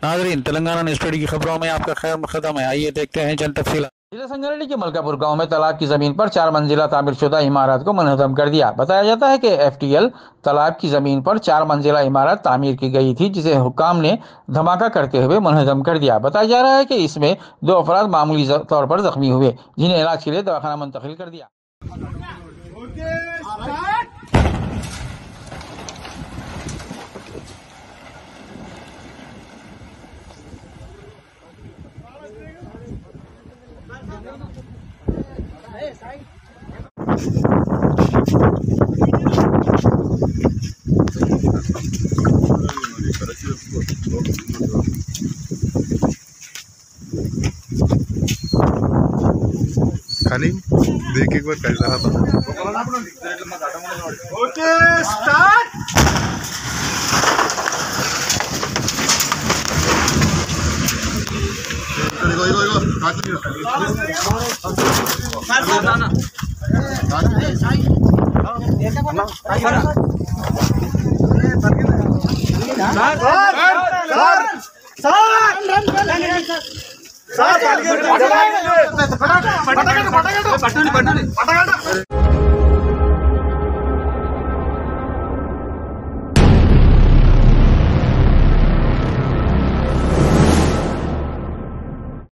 नाजरीन, तेलंगाना न्यूज़ की खबरों में आपका खैर मकदम है। आइए देखते हैं चंद तफसीलात। जिला संगारेड्डी के मलकापुर गांव में तालाब की जमीन पर 4 मंजिला तामीरशुदा इमारत को मुनहदम कर दिया। बताया जाता है कि एफटीएल तालाब की जमीन पर 4 मंजिला इमारत तामीर की गई थी, जिसे हुक्काम ने धमाका करते हुए मुनहदम कर दिया। बताया जा रहा है कि इसमें 2 अफराद मामूली तौर पर जख्मी हुए, जिन्हें इलाज के लिए दवाखाना मुंतकिल कर दिया। खाली देख एक बार कैसा रहा था। Okay start. सर